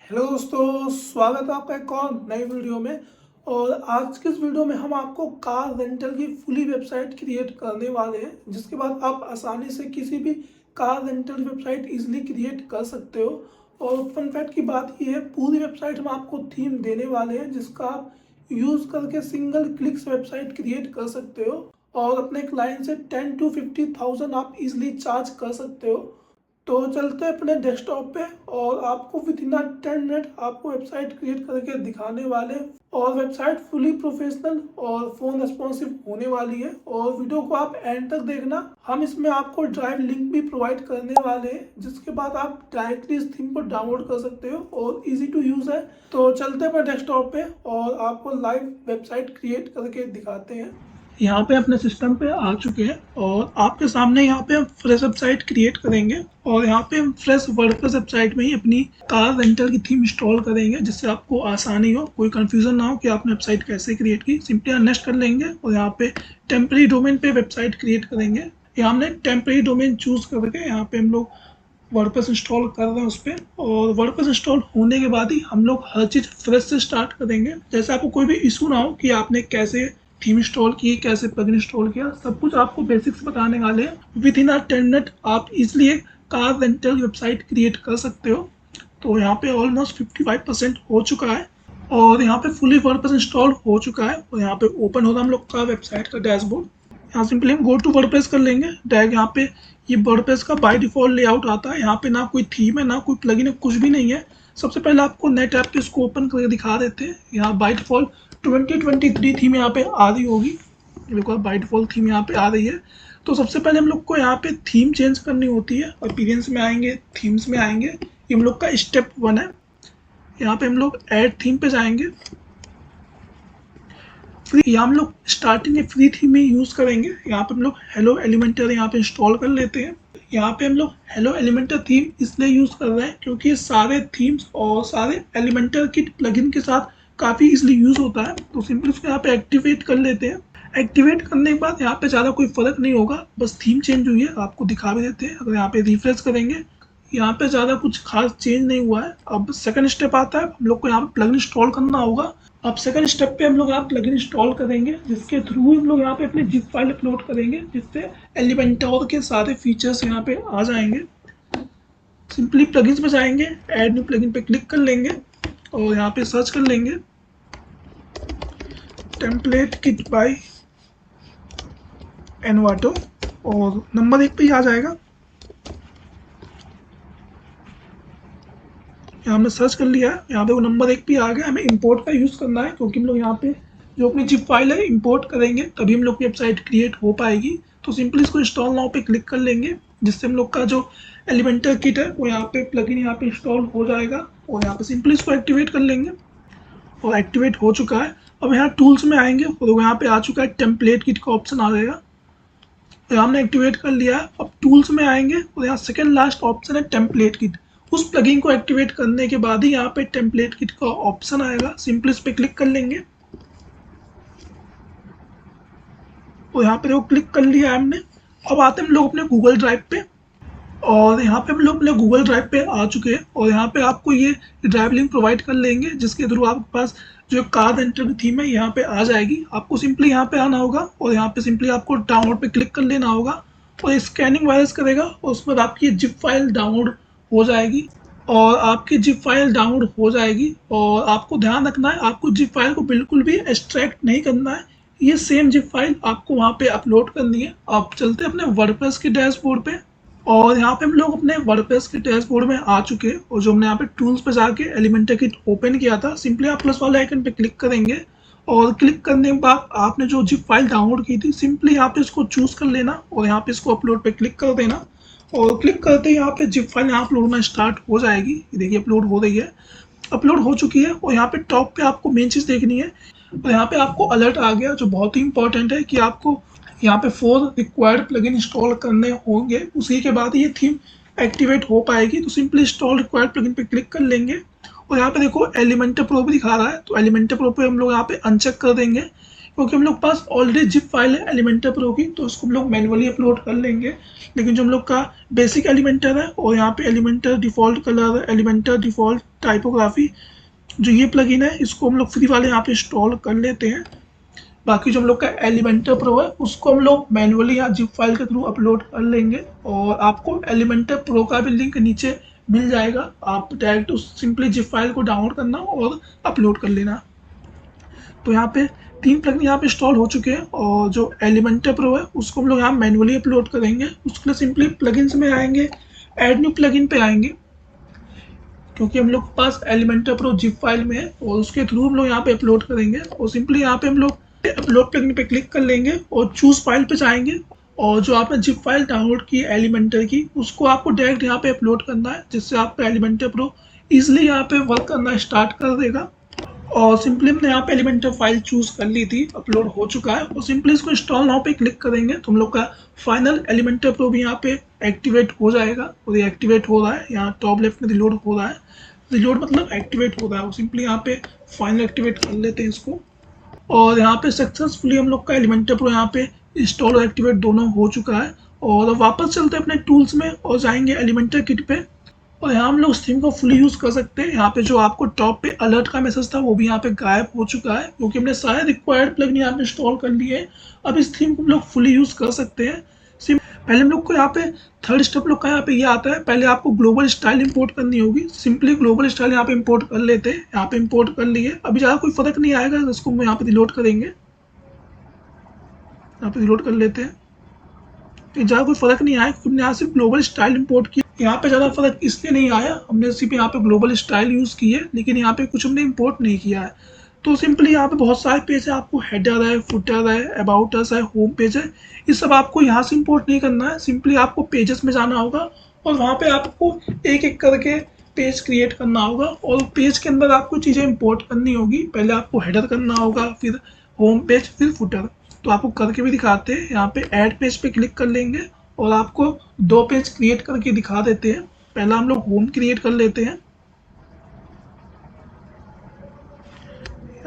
Hello दोस्तों, स्वागत है आपका एक और नई वीडियो में। और आज के इस वीडियो में हम आपको कार रेंटल की फुली वेबसाइट क्रिएट करने वाले हैं, जिसके बाद आप आसानी से किसी भी car rental website easily create कर सकते हो। और फन फैक्ट की बात ये है, पूरी वेबसाइट हम आपको थीम देने वाले हैं जिसका आप यूज़ करके सिंगल क्लिक्स वेबसाइट क्रिएट कर सकते हो और अपने क्लाइंट से 10 to 50,000 आप इजीली चार्ज कर सकते हो। तो चलते हैं अपने डेस्कटॉप पे और आपको विद इन 10 मिनट आपको वेबसाइट क्रिएट करके दिखाने वाले हैं। और वेबसाइट फुली प्रोफेशनल और फोन रेस्पॉन्सिव होने वाली है। और वीडियो को आप एंड तक देखना, हम इसमें आपको ड्राइव लिंक भी प्रोवाइड करने वाले हैं, जिसके बाद आप डायरेक्टली इस थीम को डाउनलोड कर सकते हो और इजी टू यूज है। तो चलते हैं अपने डेस्कटॉप पे और आपको लाइव वेबसाइट क्रिएट करके दिखाते हैं। यहाँ पे अपने सिस्टम पे आ चुके हैं और आपके सामने यहाँ पे हम फ्रेश वेबसाइट क्रिएट करेंगे और यहाँ पे हम फ्रेश वर्डप्रेस वेबसाइट में ही अपनी कार रेंटल की थीम इंस्टॉल करेंगे, जिससे आपको आसानी हो, कोई कंफ्यूजन ना हो कि आपने वेबसाइट कैसे क्रिएट की। सिंपली यहाँ नेक्स्ट कर लेंगे और यहाँ पे टेम्परेरी डोमेन पे वेबसाइट क्रिएट करेंगे। यहाँ हमने टेम्परेरी डोमेन चूज करके यहाँ पे हम लोग वर्डप्रेस इंस्टॉल कर रहे हैं उस पर। और वर्डप्रेस इंस्टॉल होने के बाद ही हम लोग हर चीज़ फ्रेश से स्टार्ट करेंगे। जैसे आपको कोई भी इशू ना हो कि आपने कैसे थीम इंस्टॉल की, कैसे प्लगइन इंस्टॉल किया, सब कुछ आपको बेसिक्स बताने वाले हैं। विद इन 10 मिनट आप इजिली एक कार रेंटल वेबसाइट क्रिएट कर सकते हो। तो यहाँ पे ऑलमोस्ट 55% हो चुका है और यहाँ पे फुली वर्डप्रेस इंस्टॉल हो चुका है। और यहाँ पे ओपन होगा हम लोग का वेबसाइट का डैशबोर्ड। यहाँ सिंपली हम गो टू वर्डप्रेस कर लेंगे डायरेक्ट। यहाँ पे ये वर्डप्रेस का बाय डिफॉल्ट लेआउट आता है। यहाँ पे ना कोई थीम है, ना कोई प्लगइन है, कुछ भी नहीं है। सबसे पहले आपको नेट ऐप पे इसको ओपन करके दिखा देते हैं। यहाँ बाय डिफॉल्ट 2023 थीम यहाँ पे आ रही होगी। देखो बाय डिफॉल्ट थीम यहाँ पे आ रही है। तो सबसे पहले हम लोग को यहाँ पे थीम चेंज करनी होती है। अपीयरेंस में आएंगे, थीम्स में आएंगे, ये हम लोग का स्टेप 1 है। यहाँ पे हम लोग ऐड थीम पे जाएंगे। फ्री, यहाँ हम लोग स्टार्टिंग में फ्री थीम ही यूज़ करेंगे। यहाँ पे हम लोग हेलो एलिमेंटर यहाँ पे इंस्टॉल कर लेते हैं। यहाँ पे हम लोग हेलो एलिमेंटर थीम इसलिए यूज़ कर रहे हैं क्योंकि ये सारे थीम्स और सारे एलिमेंटर की प्लगइन के साथ काफ़ी इजीली यूज़ होता है। तो सिंपली उसको यहाँ पे एक्टिवेट कर लेते हैं। एक्टिवेट करने के बाद यहाँ पे ज़्यादा कोई फ़र्क नहीं होगा, बस थीम चेंज हुई है, आपको दिखा भी देते हैं। अगर यहाँ पे रिफ्रेश करेंगे, यहाँ पे ज़्यादा कुछ खास चेंज नहीं हुआ है। अब सेकंड स्टेप आता है, हम लोग को यहाँ पे प्लगइन इंस्टॉल करना होगा। अब सेकंड स्टेप पे हम लोग यहाँ प्लगइन इंस्टॉल करेंगे, जिसके थ्रू हम लोग यहाँ पे अपनी जिप फाइल अपलोड करेंगे, जिससे एलिमेंटर के सारे फीचर्स यहाँ पे आ जाएंगे। सिंपली प्लगइन्स पे जाएंगे, ऐड न्यू प्लगइन पे क्लिक कर लेंगे और यहाँ पे सर्च कर लेंगे टेम्पलेट किट बाय एनवाटो और नंबर 1 पे ही आ जाएगा। यहाँ हमने सर्च कर लिया है, यहाँ पे वो नंबर 1 पे आ गया। हमें इंपोर्ट का यूज़ करना है क्योंकि हम लोग यहाँ पे जो अपनी जिप फाइल है इंपोर्ट करेंगे, तभी हम लोग की वेबसाइट क्रिएट हो पाएगी। तो सिंपली इसको इंस्टॉल नाउ पे क्लिक कर लेंगे, जिससे हम लोग का जो एलिमेंटर किट है वो यहाँ पे प्लगइन यहाँ पे इंस्टॉल हो जाएगा। और यहाँ पे सिंपली इसको एक्टिवेट कर लेंगे और एक्टिवेट हो चुका है। अब यहाँ टूल्स में आएंगे और यहाँ पे आ चुका है टेम्पलेट किट का ऑप्शन आ जाएगा। यहाँ हमने एक्टिवेट कर लिया है। अब टूल्स में आएंगे और यहाँ सेकंड लास्ट ऑप्शन है टेम्पलेट किट। उस प्लगइन को एक्टिवेट करने के बाद ही यहाँ पे टेम्पलेट किट का ऑप्शन आएगा। सिंपली इस पे क्लिक कर लेंगे और यहाँ पे देखो क्लिक कर लिया है हमने। अब आते हैं हम लोग अपने गूगल ड्राइव पे और यहाँ पे हम लोग अपने गूगल ड्राइव पे आ चुके हैं। और यहाँ पे आपको ये ड्राइव लिंक प्रोवाइड कर लेंगे, जिसके थ्रू आपके पास जो कार रेंटल थीम है यहाँ पे आ जाएगी। आपको सिंपली यहाँ पे आना होगा और यहाँ पे सिंपली आपको डाउनलोड पे क्लिक कर लेना होगा और स्कैनिंग वायरस करेगा और उसके बाद आपकी जिप फाइल डाउनलोड हो जाएगी। और आपकी जिप फाइल डाउनलोड हो जाएगी और आपको ध्यान रखना है, आपको जिप फाइल को बिल्कुल भी एक्सट्रैक्ट नहीं करना है। ये सेम जिप फाइल आपको वहाँ पे अपलोड करनी है। आप चलते हैं अपने वर्डप्रेस के डैशबोर्ड पे और यहाँ पे हम लोग अपने वर्डप्रेस के डैशबोर्ड में आ चुके हैं। और जो हमने यहाँ पे टूल्स पे जाके एलिमेंटर किट ओपन किया था, सिंपली आप प्लस वाले आइकन पे क्लिक करेंगे और क्लिक करने के बाद आपने जो जिप फाइल डाउनलोड की थी, सिंपली यहाँ पे इसको चूज कर लेना और यहाँ पे इसको अपलोड पे क्लिक कर देना। और क्लिक करते ही यहाँ पे जिप फाइल यहाँ अपलोड होना स्टार्ट हो जाएगी। ये देखिए अपलोड हो रही है, अपलोड हो चुकी है। और यहाँ पे टॉप पे आपको मेन चीज़ देखनी है और यहाँ पे आपको अलर्ट आ गया, जो बहुत ही इंपॉर्टेंट है कि आपको यहाँ पे 4 रिक्वायर्ड प्लगइन इंस्टॉल करने होंगे, उसी के बाद ये थीम एक्टिवेट हो पाएगी। तो सिंपली इंस्टॉल रिक्वायर्ड प्लगइन पे क्लिक कर लेंगे और यहाँ पे देखो एलिमेंटर प्रो भी दिखा रहा है, तो एलिमेंटर प्रो पे हम लोग यहाँ पे अनचेक कर देंगे क्योंकि हम लोग पास ऑलरेडी जिप फाइल है एलिमेंटर प्रो की, तो उसको हम लोग मैनुअली अपलोड कर लेंगे। लेकिन जो हम लोग का बेसिक एलिमेंटर है और यहाँ पे Elementor default colour, Elementor default typography, जो ये प्लगइन है इसको हम लोग फ्री वाले यहाँ पे इंस्टॉल कर लेते हैं। बाकी जो हम लोग का एलिमेंटर प्रो है उसको हम लोग मैनुअली यहाँ जिप फाइल के थ्रू अपलोड कर लेंगे, और आपको एलिमेंटर प्रो का भी लिंक नीचे मिल जाएगा। आप डायरेक्ट उस सिंपली जिप फाइल को डाउनलोड करना और अपलोड कर लेना। तो यहाँ पे 3 प्लगइन यहाँ पे इंस्टॉल हो चुके हैं, और जो एलिमेंटर प्रो है उसको हम लोग यहाँ मैनुअली अपलोड करेंगे। उसके लिए सिंपली प्लगइन्स में आएंगे, ऐड न्यू प्लगइन पे आएंगे, क्योंकि हम लोग के पास एलिमेंटर प्रो जिप फाइल में है और उसके थ्रू हम लोग यहाँ पे अपलोड करेंगे। और सिंपली यहाँ पे हम लोग अपलोड प्लगइन पे क्लिक कर लेंगे और चूज फाइल पे जाएंगे, और जो आपने जिप फाइल डाउनलोड की है एलिमेंटर की उसको आपको डायरेक्ट यहाँ पे अपलोड करना है, जिससे आपका एलिमेंटर प्रो ईजिली यहाँ पे वर्क करना स्टार्ट कर देगा। और सिंपली हमने यहाँ पे एलिमेंटर फाइल चूज कर ली थी, अपलोड हो चुका है, और सिंपली इसको इंस्टॉल नाउ पे क्लिक करेंगे तो हम लोग का फाइनल एलिमेंटर प्रो भी यहाँ पे एक्टिवेट हो जाएगा। और ये एक्टिवेट हो रहा है, यहाँ टॉप लेफ्ट में रिलोड हो रहा है, रिलोड मतलब एक्टिवेट हो रहा है। और सिंपली यहाँ पे फाइनल एक्टिवेट कर लेते हैं इसको, और यहाँ पे सक्सेसफुली हम लोग का एलिमेंटर प्रो यहाँ पे इंस्टॉल और एक्टिवेट दोनों हो चुका है। और वापस चलते हैं अपने टूल्स में और जाएंगे एलिमेंटर किट पे, और यहाँ हम लोग इस थीम को फुली यूज़ कर सकते हैं। यहाँ पे जो आपको टॉप पे अलर्ट का मैसेज था वो भी यहाँ पे गायब हो चुका है, क्योंकि हमने सारे रिक्वायर्ड प्लगइन यहाँ पे इंस्टॉल कर लिए। अब इस थीम को हम लोग फुली यूज़ कर सकते हैं। पहले हम लोग को यहाँ पे थर्ड स्टेप लोग का यहाँ पे ये आता है, पहले आपको ग्लोबल स्टाइल इंपोर्ट करनी होगी। सिंपली ग्लोबल स्टाइल यहाँ पे इंपोर्ट कर लेते हैं, यहाँ पे इंपोर्ट कर लिए। अभी ज़्यादा कोई फर्क नहीं आएगा, इसको हम यहाँ पे रिलोड करेंगे, यहाँ पे रिलोड कर लेते हैं। ज़्यादा कोई फर्क नहीं आया क्योंकि हमने यहाँ सिर्फ ग्लोबल स्टाइल इंपोर्ट किया। यहाँ पे ज़्यादा फर्क इसलिए नहीं आया, हमने सिर्फ यहाँ पे ग्लोबल स्टाइल यूज़ की है, लेकिन यहाँ पे कुछ हमने इंपोर्ट नहीं किया है। तो सिंपली यहाँ पे बहुत सारे पेज है, आपको हेडर है, फुटर है, अबाउट अस है, होम पेज है, ये सब आपको यहाँ से इंपोर्ट नहीं करना है। सिंपली आपको पेजेस में जाना होगा और वहाँ पे आपको एक एक करके पेज क्रिएट करना होगा, और पेज के अंदर आपको चीज़ें इंपोर्ट करनी होगी। पहले आपको हेडर करना होगा, फिर होम पेज, फिर फुटर। तो आपको करके भी दिखाते हैं। यहाँ पे ऐड पेज पे क्लिक कर लेंगे और आपको 2 पेज क्रिएट करके दिखा देते हैं। पहला हम लोग होम क्रिएट कर लेते हैं,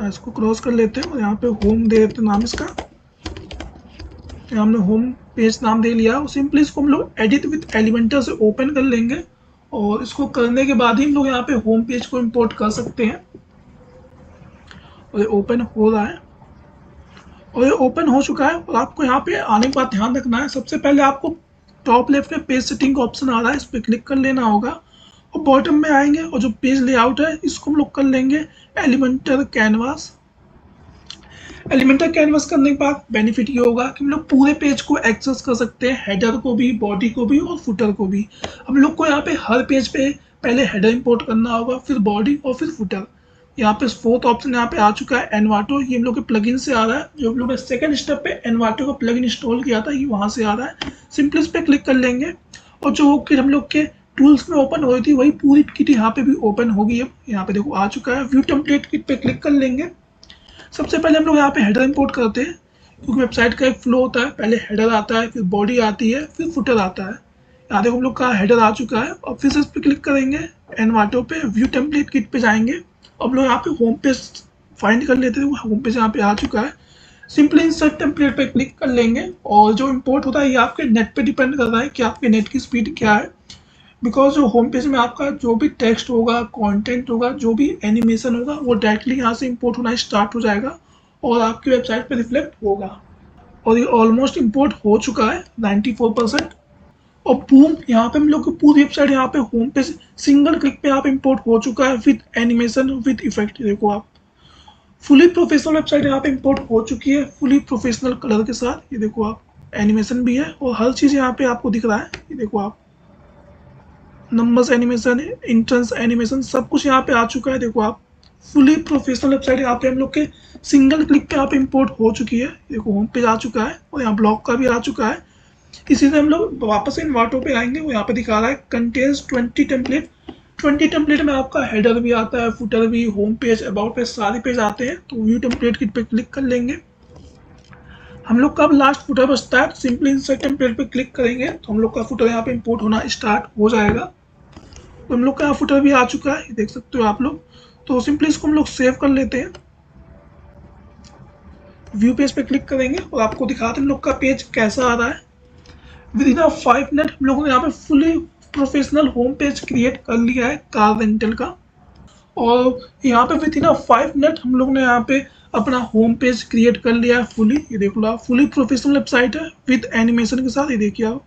इसको क्रॉस कर लेते हैं और यहाँ पे होम दे देते हैं नाम इसका। हमने होम पेज नाम दे लिया। सिंपली इसको हम लोग एडिट विद एलिमेंटर से ओपन कर लेंगे, और इसको करने के बाद ही हम लोग यहाँ पे होम पेज को इंपोर्ट कर सकते हैं। और ये ओपन हो रहा है, और ये ओपन हो चुका है। और आपको यहाँ पे आने के बाद ध्यान रखना है, सबसे पहले आपको टॉप लेफ्ट में पेज सेटिंग का ऑप्शन आ रहा है, इस पर क्लिक कर लेना होगा, और बॉटम में आएंगे और जो पेज लेआउट है इसको हम लोग कर लेंगे एलिमेंटर कैनवास। एलिमेंटर कैनवास करने के बाद बेनिफिट ये होगा कि हम लोग पूरे पेज को एक्सेस कर सकते हैं, हेडर को भी, बॉडी को भी और फुटर को भी। हम लोग को यहाँ पे हर पेज पे पहले हेडर इंपोर्ट करना होगा, फिर बॉडी और फिर फुटर। यहाँ पे फोर्थ ऑप्शन यहाँ पे आ चुका है एनवाटो, ये हम लोग के प्लगइन से आ रहा है। जो हम लोग ने सेकंड स्टेप पे एनवाटो का प्लगइन इंस्टॉल किया था ये वहाँ से आ रहा है। सिंपली इस पर क्लिक कर लेंगे, और जो किट हम लोग के टूल्स में ओपन हो रही थी वही पूरी किट यहाँ पे भी ओपन होगी। अब यहाँ पे देखो आ चुका है। व्यू टेम्पलेट किट पे क्लिक कर लेंगे। सबसे पहले हम लोग यहाँ पे हेडर इंपोर्ट करते हैं, क्योंकि वेबसाइट का एक फ्लो होता है, पहले हेडर आता है, फिर बॉडी आती है, फिर फुटर आता है। यहाँ देखो हम लोग का हेडर आ चुका है। और फिर से इस पर क्लिक करेंगे, एनवाटो पे व्यू टेम्पलेट किट पे जाएंगे। अब लोग यहाँ पे होम पेज फाइंड कर लेते हैं, होम पेज यहाँ पे आ चुका है। सिंपली इंसर्ट टेम्पलेट पे क्लिक कर लेंगे, और जो इंपोर्ट होता है ये आपके नेट पे डिपेंड कर रहा है कि आपके नेट की स्पीड क्या है। बिकॉज जो होम पेज में आपका जो भी टेक्स्ट होगा, कंटेंट होगा, जो भी एनिमेशन होगा, वो डायरेक्टली यहाँ से इंपोर्ट होना स्टार्ट हो जाएगा और आपकी वेबसाइट पे रिफ्लेक्ट होगा। और ये ऑलमोस्ट इंपोर्ट हो चुका है 94%। और बूम, यहाँ पे हम लोग की पूरी वेबसाइट यहाँ पे होम पेज सिंगल क्लिक पे यहाँ पे इंपोर्ट हो चुका है विद एनिमेशन, विद इफेक्ट। देखो आप फुली प्रोफेशनल वेबसाइट यहाँ पे इंपोर्ट हो चुकी है, फुली प्रोफेशनल कलर के साथ। ये देखो आप एनिमेशन भी है और हर चीज़ यहाँ पे आपको दिख रहा है। ये देखो आप नंबर्स एनिमेशन, इंट्रेंस एनिमेशन, सब कुछ यहाँ पे आ चुका है। देखो आप फुली प्रोफेशनल वेबसाइट यहाँ पे हम लोग के सिंगल क्लिक पे यहाँ पे इंपोर्ट हो चुकी है। देखो होम पेज आ चुका है और यहाँ ब्लॉग का भी आ चुका है। इसी से हम लोग वापस इन्वाटो पे आएंगे, वो यहाँ पे दिखा रहा है कंटेन्स 20 टेम्पलेट। 20 टेम्पलेट में आपका हेडर भी आता है, फुटर भी, होम पेज, अबाउट पेज, सारे पेज आते हैं। तो व्यू टेम्पलेट किट पे क्लिक कर लेंगे। हम लोग का अब लास्ट फुटर बचता है, तो सिंपली इंसर्ट टेम्पलेट पे क्लिक करेंगे तो हम लोग का फुटर यहाँ पे इंपोर्ट होना स्टार्ट हो जाएगा। तो हम लोग का फुटर भी आ चुका है, देख सकते हो आप लोग। तो सिंपली इसको हम लोग सेव कर लेते हैं। व्यू पेज पे क्लिक करेंगे और आपको दिखाते हैं हम लोग का पेज कैसा आ रहा है। विद इन 5 मिनट हम लोगों ने यहाँ पे fully professional home page create कर लिया है कार रेंटल का। और यहाँ पे विद इन 5 मिनट हम लोग ने यहाँ पे अपना होम पेज क्रिएट कर लिया है फुली। ये देख लो आप, फुली प्रोफेशनल वेबसाइट है विद एनिमेशन के साथ। ये देखिए आप,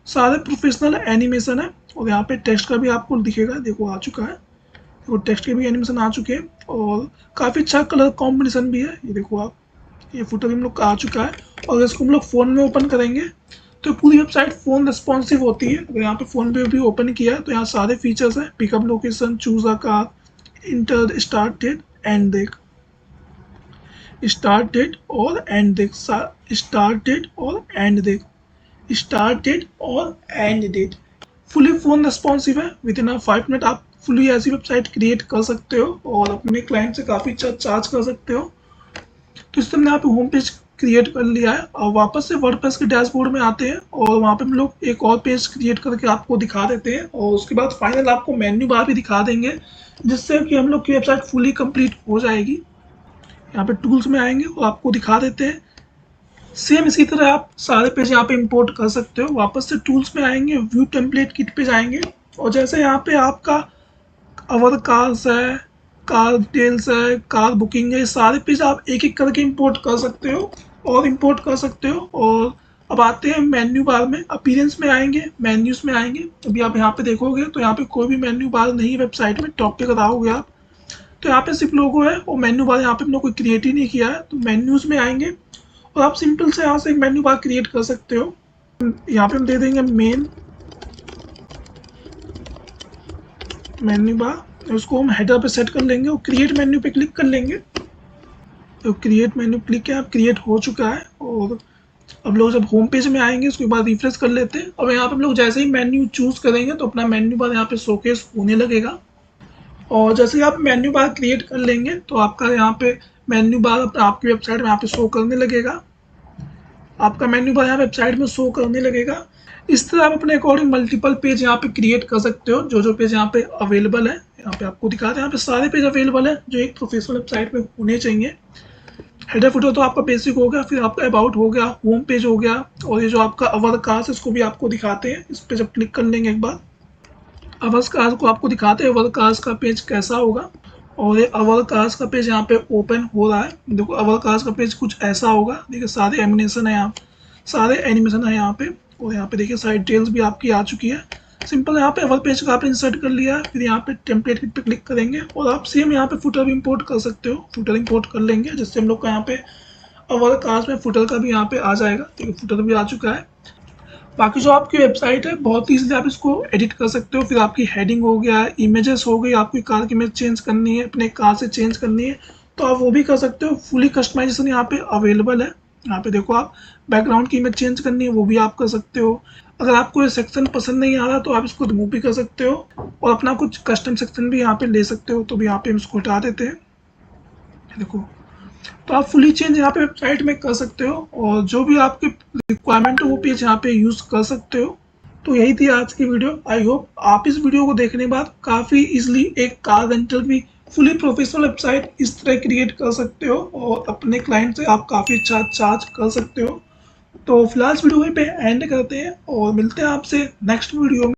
सारे प्रोफेशनल एनिमेशन है। और यहाँ पे टेक्स्ट का भी आपको दिखेगा, देखो आ चुका है। देखो टेक्स्ट के भी एनिमेशन आ चुके हैं और काफ़ी अच्छा कलर कॉम्बिनेशन भी है। ये देखो आप, ये फुटर हम लोग का आ चुका है। और इसको हम लोग फ़ोन में ओपन करेंगे तो पूरी वेबसाइट फ़ोन रिस्पॉन्सिव होती है। अगर यहाँ पे फ़ोन पे भी ओपन किया है तो यहाँ सारे फीचर्स हैं, pickup location, choose a car, enter start date, end date, start date और एंड डेट, स्टार्ट डेट और एंड डेट, स्टार्ट डेट और end date. Fully phone responsive है। विद इन 5 मिनट आप फुली ऐसी वेबसाइट क्रिएट कर सकते हो और अपने क्लाइंट से काफ़ी अच्छा चार्ज कर सकते हो। तो इससे हमने यहाँ पे होम पेज क्रिएट कर लिया है और वापस से वर्डप्रेस के डैशबोर्ड में आते हैं और वहाँ पे हम लोग एक और पेज क्रिएट करके आपको दिखा देते हैं और उसके बाद फाइनल आपको मेन्यू बार भी दिखा देंगे, जिससे कि हम लोग की वेबसाइट फुली कंप्लीट हो जाएगी। यहाँ पे टूल्स में आएंगे और आपको दिखा देते हैं। सेम इसी तरह आप सारे पेज यहाँ पे इंपोर्ट कर सकते हो। वापस से टूल्स में आएंगे, व्यू टेम्पलेट किट पे जाएंगे और जैसे यहाँ पे आपका अवर कार्स है, कार डिटेल्स है, कार बुकिंग है, ये सारे पेज आप एक एक करके इंपोर्ट कर सकते हो और इंपोर्ट कर सकते हो। और अब आते हैं मेन्यू बार में, अपीयरेंस में आएंगे, मेन्यूज में आएंगे। अभी आप यहाँ पे देखोगे तो यहाँ पे कोई भी मेन्यू बार नहीं है वेबसाइट में। टॉप पे कराओगे आप तो यहाँ पे सिर्फ लोगो है और मेन्यू बार यहाँ पे हम लोग कोई क्रिएट ही नहीं किया है। तो मेन्यूज में आएंगे और आप सिंपल से यहाँ से एक मेन्यू बार क्रिएट कर सकते हो। यहाँ पे हम दे देंगे मेन मेन्यू बार, उसको हम हेडर पे सेट कर लेंगे और क्रिएट मेन्यू पे क्लिक कर लेंगे। तो क्रिएट मेन्यू क्लिक किया, क्रिएट हो चुका है। और अब लोग जब होम पेज में आएंगे उसके बाद रिफ्रेश कर लेते हैं। अब यहाँ पे हम लोग जैसे ही मेन्यू चूज करेंगे तो अपना मेन्यू बार यहाँ पे शोकेस होने लगेगा। और जैसे ही आप मेन्यू बार क्रिएट कर लेंगे तो आपका यहाँ पे मेन्यू बार आपकी वेबसाइट में यहाँ पे शो करने लगेगा। आपका मेन्यू बार यहाँ वेबसाइट में शो करने लगेगा। इस तरह आप अपने अकॉर्डिंग मल्टीपल पेज यहाँ पे क्रिएट कर सकते हो। जो पेज यहाँ पे अवेलेबल है यहाँ पे आपको दिखाते हैं। यहाँ पे सारे पेज अवेलेबल है जो एक प्रोफेशनल वेबसाइट में होने चाहिए। हेडर फुटर तो आपका बेसिक हो गया, फिर आपका अबाउट हो गया, होम पेज हो गया और ये जो आपका अवर कार्स इसको भी आपको दिखाते हैं। इस पर जब क्लिक कर लेंगे एक बार, अवर कार्स को आपको दिखाते हैं अवर कार्स का पेज कैसा होगा। और ये अवर कार्स का पेज यहाँ पे ओपन हो रहा है। देखो अवर कार्स का पेज कुछ ऐसा होगा। देखिए सारे एनिमेशन है यहाँ, सारे एनिमेशन है यहाँ पे। और यहाँ पे देखिए साइड डिटेल्स भी आपकी आ चुकी है। सिंपल यहाँ पे अवर पेज का आपने इंसर्ट कर लिया है। फिर यहाँ पे टेम्पलेट पे क्लिक करेंगे और आप सेम यहाँ पे फुटर भी इंपोर्ट कर सकते हो। फुटर इंपोर्ट कर लेंगे जिससे हम लोग का यहाँ पे अवर कार्स में फुटर का भी यहाँ पे आ जाएगा। देखिए फुटर भी आ चुका है। बाकी जो आपकी वेबसाइट है बहुत ईजिली आप इसको एडिट कर सकते हो। फिर आपकी हेडिंग हो गया, इमेजेस हो गई, आपकी कार की इमेज चेंज करनी है, अपने कार से चेंज करनी है तो आप वो भी कर सकते हो। फुली कस्टमाइजेशन यहाँ पे अवेलेबल है। यहाँ पे देखो आप बैकग्राउंड की इमेज चेंज करनी है वो भी आप कर सकते हो। अगर आपको ये सेक्शन पसंद नहीं आ रहा तो आप इसको रिमूव भी कर सकते हो और अपना कुछ कस्टम सेक्शन भी यहाँ पे ले सकते हो। तो भी यहाँ पे हम इसको हटा देते हैं। देखो तो आप फुली चेंज यहाँ पे वेबसाइट में कर सकते हो और जो भी आपके रिक्वायरमेंट है वो पेज यहाँ पे यूज कर सकते हो। तो यही थी आज की वीडियो। आई होप आप इस वीडियो को देखने के बाद काफ़ी इजीली एक कार रेंटल भी फुली प्रोफेशनल वेबसाइट इस तरह क्रिएट कर सकते हो और अपने क्लाइंट से आप काफ़ी अच्छा चार्ज कर सकते हो। तो फिलहाल इस वीडियो पे एंड करते हैं और मिलते हैं आपसे नेक्स्ट वीडियो में।